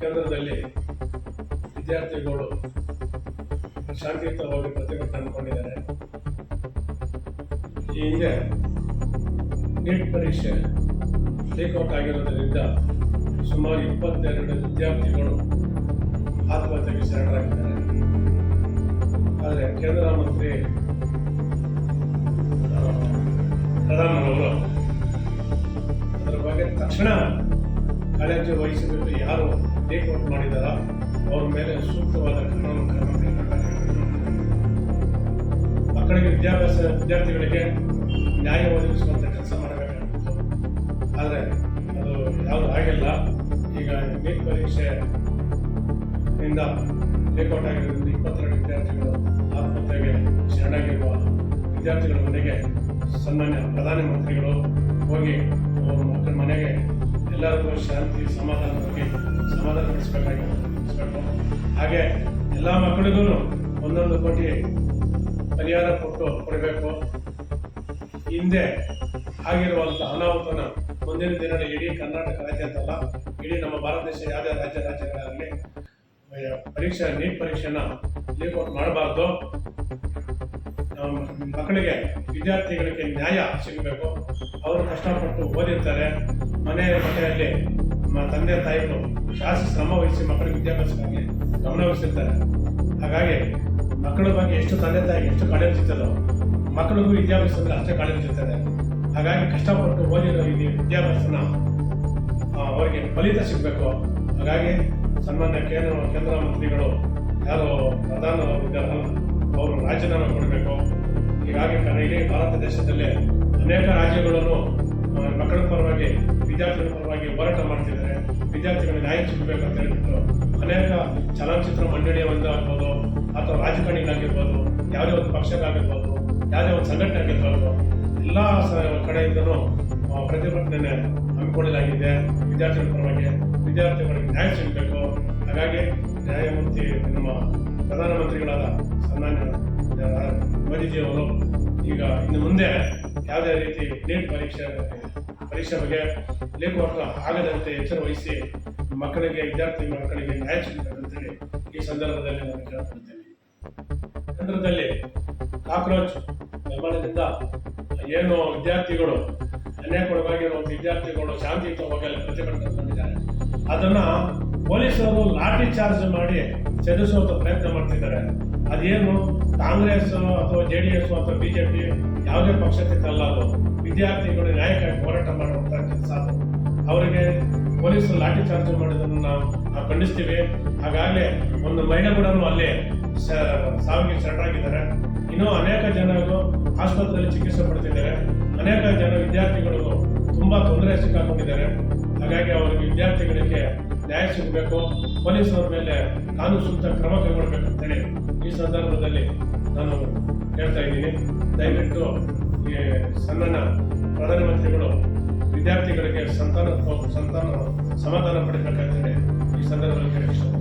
ಕೇಂದ್ರದಲ್ಲಿ ವಿದ್ಯಾರ್ಥಿಗಳು ಶಾಂತಿಯುತವಾಗಿ ಪ್ರತಿಭಟನೆ ಹಮ್ಮಿಕೊಂಡಿದ್ದಾರೆ. ಈ ಹಿಂದೆ ನೀಟ್ ಪರೀಕ್ಷೆ ಲೀಕ್ಔಟ್ ಆಗಿರೋದರಿಂದ ಸುಮಾರು 22 ವಿದ್ಯಾರ್ಥಿಗಳು ಆತ್ಮಹತ್ಯೆಗೆ ಶರಣರಾಗಿದ್ದಾರೆ. ಆದರೆ ಕೇಂದ್ರ ಮಂತ್ರಿ ಪ್ರಧಾನ್ ಅವರು ಅದರ ಬಗ್ಗೆ ತಕ್ಷಣ ಕಾಳಜಿ ವಹಿಸಬೇಕು. ಯಾರು ಲೀಕ್ಔಟ್ ಮಾಡಿದಾರ ಅವ್ರ ಮೇಲೆ ಸೂಕ್ತವಾದ ಕಾನೂನು ಕ್ರಮ ಕೈಗೊಳ್ಳಬೇಕು. ಮಕ್ಕಳಿಗೆ ವಿದ್ಯಾರ್ಥಿಗಳಿಗೆ ನ್ಯಾಯ ಒದಗಿಸುವಂಥ ಕೆಲಸ ಮಾಡಬೇಕಾಗಿತ್ತು. ಆದರೆ ಅದು ಯಾವುದು ಆಗಿಲ್ಲ. ಈಗ ನೀಟ್ ಪರೀಕ್ಷೆಯಿಂದ ಲೀಕ್ಔಟ್ ಆಗಿರೋದ್ರಿಂದ 22 ವಿದ್ಯಾರ್ಥಿಗಳು ಆತ್ಮಹತ್ಯೆಗೆ ಶರಣಾಗಿರುವ ವಿದ್ಯಾರ್ಥಿಗಳ ಮನೆಗೆ ಸನ್ಮಾನ್ಯ ಪ್ರಧಾನಮಂತ್ರಿಗಳು ಹೋಗಿ ಅವ್ರ ಮಕ್ಕಳ ಮನೆಗೆ ಎಲ್ಲರಿಗೂ ಶಾಂತಿ ಸಮಾಧಾನಪಡಿಸಬೇಕು. ಹಾಗೆ ಎಲ್ಲ ಮಕ್ಕಳಿಗೂ 1 ಕೋಟಿ ಪರಿಹಾರ ಕೊಡಬೇಕು. ಹಿಂದೆ ಆಗಿರುವಂಥ ಅನಾಹುತನ ಮುಂದಿನ ದಿನಗಳಲ್ಲಿ ಇಡೀ ಕರ್ನಾಟಕ ರಾಜ್ಯ ಅಂತಲ್ಲ, ಇಡೀ ನಮ್ಮ ಭಾರತ ದೇಶ ಯಾವುದೇ ರಾಜ್ಯಗಳಾಗಲಿ ನೀಟ್ ಪರೀಕ್ಷೆನ ಲೀಕ್ಔಟ್ ಮಾಡಬಾರ್ದು. ಮಕ್ಕಳಿಗೆ ವಿದ್ಯಾರ್ಥಿಗಳಿಗೆ ನ್ಯಾಯ ಸಿಗಬೇಕು. ಅವರು ಕಷ್ಟಪಟ್ಟು ಓದಿರ್ತಾರೆ. ಮನೆಯಲ್ಲಿ ತಂದೆ ತಾಯಿಗಳು ಜಾಸ್ತಿ ಶ್ರಮ ವಹಿಸಿ ಮಕ್ಕಳಿಗೆ ವಿದ್ಯಾಭ್ಯಾಸಕ್ಕಾಗಿ ಗಮನವಹಿಸಿರ್ತಾರೆ. ಹಾಗಾಗಿ ಮಕ್ಕಳ ಬಗ್ಗೆ ಎಷ್ಟು ತಂದೆ ತಾಯಿಗೆ ಎಷ್ಟು ಕಾಳಜಿ ಇರ್ತದೋ ಮಕ್ಕಳಿಗೂ ವಿದ್ಯಾಭ್ಯಾಸ ಅಂದರೆ ಅಷ್ಟೇ ಕಾಳಜಿ ಇರ್ತದೆ. ಹಾಗಾಗಿ ಕಷ್ಟಪಟ್ಟು ಓದಿರೋ ಈ ವಿದ್ಯಾಭ್ಯಾಸನ ಅವರಿಗೆ ಫಲಿತ ಸಿಗಬೇಕು. ಹಾಗಾಗಿ ಸನ್ಮಾನ್ಯ ಕೇಂದ್ರ ಮಂತ್ರಿಗಳು ಯಾರು ಪ್ರಧಾನ ಅವರು ರಾಜೀನಾಮೆ ಕೊಡಬೇಕು. ಹೀಗಾಗಿ ಇಡೀ ಭಾರತ ದೇಶದಲ್ಲಿ ಅನೇಕ ರಾಜ್ಯಗಳನ್ನು ಮಕ್ಕಳ ಪರವಾಗಿ ವಿದ್ಯಾರ್ಥಿಗಳ ಪರವಾಗಿ ಹೋರಾಟ ಮಾಡ್ತಿದ್ದಾರೆ. ವಿದ್ಯಾರ್ಥಿಗಳಿಗೆ ನ್ಯಾಯ ಸಿಗಬೇಕಂತ ಹೇಳ್ಬಿಟ್ಟು ಅನೇಕ ಚಲನಚಿತ್ರ ಮಂಡಳಿಯ ಆಗ್ಬೋದು ಅಥವಾ ರಾಜಕಾರಣಿಗಳಾಗಿರ್ಬೋದು, ಯಾವುದೇ ಒಂದು ಪಕ್ಷಗಾಗಿರ್ಬೋದು, ಯಾವುದೇ ಒಂದು ಸಂಘಟನೆ ಆಗಿರ್ಬೋದು, ಎಲ್ಲ ಕಡೆಯಿಂದಲೂ ಪ್ರತಿಭಟನೆ ಹಮ್ಮಿಕೊಳ್ಳಲಾಗಿದೆ. ವಿದ್ಯಾರ್ಥಿಗಳ ಪರವಾಗಿ ವಿದ್ಯಾರ್ಥಿಗಳಿಗೆ ನ್ಯಾಯ ಸಿಗಬೇಕು. ಹಾಗಾಗಿ ನ್ಯಾಯಮೂರ್ತಿ ನಮ್ಮ ಪ್ರಧಾನಮಂತ್ರಿಗಳಾದ ಸನ್ಮಾನ್ಯ ಮೋದಿಜಿಯವರು ಈಗ ಇನ್ನು ಮುಂದೆ ಯಾವುದೇ ರೀತಿ ನೀಟ್ ಪರೀಕ್ಷೆ ಬಗ್ಗೆ ಲೀಕ್ಔಟ್ ಆಗದಂತೆ ಎಚ್ಚರ ವಹಿಸಿ ವಿದ್ಯಾರ್ಥಿ ಮಕ್ಕಳಿಗೆ ನ್ಯಾಯ ಸಿಗಬೇಕಂತೇಳಿ ಈ ಸಂದರ್ಭದಲ್ಲಿ ನಾನು ಕೇಳ್ಕೊಳ್ತೇನೆ. ಕೇಂದ್ರದಲ್ಲಿ ಕಾಕ್ರೋಚ್ ಬೆಂಬಲದಿಂದ ಏನು ವಿದ್ಯಾರ್ಥಿಗಳು ಅನ್ಯಾಯಕ್ಕೊಳಗಾಗಿರುವ ವಿದ್ಯಾರ್ಥಿಗಳು ಶಾಂತಿಯುತವಾಗಿ ಪ್ರತಿಭಟನೆ ಮಾಡಿದ್ದಾರೆ. ಅದನ್ನ ಪೊಲೀಸರು ಲಾಠಿ ಚಾರ್ಜ್ ಮಾಡಿ ಚದುರಿಸುವಂತ ಪ್ರಯತ್ನ ಮಾಡ್ತಿದ್ದಾರೆ. ಅದೇನು ಕಾಂಗ್ರೆಸ್ ಅಥವಾ JDS ಅಥವಾ BJP ಯಾವುದೇ ಪಕ್ಷಕ್ಕಿಂತಲ್ಲ, ಅದು ವಿದ್ಯಾರ್ಥಿಗಳು ನ್ಯಾಯಕ್ಕಾಗಿ ಹೋರಾಟ ಮಾಡುವಂತ ಕೆಲಸ. ಅವರಿಗೆ ಪೊಲೀಸರು ಲಾಠಿ ಚಾರ್ಜ್ ಮಾಡಿದ್ದನ್ನು ನಾವು ಖಂಡಿಸ್ತೀವಿ. ಹಾಗಾಗಲೇ ಒಂದು ಮಹಿಳೆ ಕೂಡ ಅಲ್ಲಿ ಸಾವಿಗೆ ಶರಣರಾಗಿದ್ದಾರೆ. ಇನ್ನೂ ಅನೇಕ ಜನರು ಆಸ್ಪತ್ರೆಯಲ್ಲಿ ಚಿಕಿತ್ಸೆ ಪಡ್ತಿದ್ದಾರೆ. ಅನೇಕ ವಿದ್ಯಾರ್ಥಿಗಳಿಗೂ ತುಂಬಾ ತೊಂದರೆ ಸಿಕ್ಕಾಕೊಂಡಿದ್ದಾರೆ. ಹಾಗಾಗಿ ಅವರಿಗೆ ವಿದ್ಯಾರ್ಥಿಗಳಿಗೆ ನ್ಯಾಯ ಸಿಗಬೇಕು. ಪೊಲೀಸರ ಮೇಲೆ ಕಾನೂನು ಸೂಕ್ತ ಕ್ರಮ ಕೈಗೊಳ್ಳಬೇಕಂತೇಳಿ ಈ ಸಂದರ್ಭದಲ್ಲಿ ನಾನು ಹೇಳ್ತಾ ಇದ್ದೀನಿ. ದಯವಿಟ್ಟು ಈ ಸನ್ಮಾನ್ಯ ಪ್ರಧಾನಮಂತ್ರಿಗಳು ವಿದ್ಯಾರ್ಥಿಗಳಿಗೆ ಸಂತಾನ ಸಮಾಧಾನ ಪಡಿಬೇಕಂತೇಳಿ ಈ ಸಂದರ್ಭದಲ್ಲಿ ಕೇಳಿಸ್ತೇನೆ.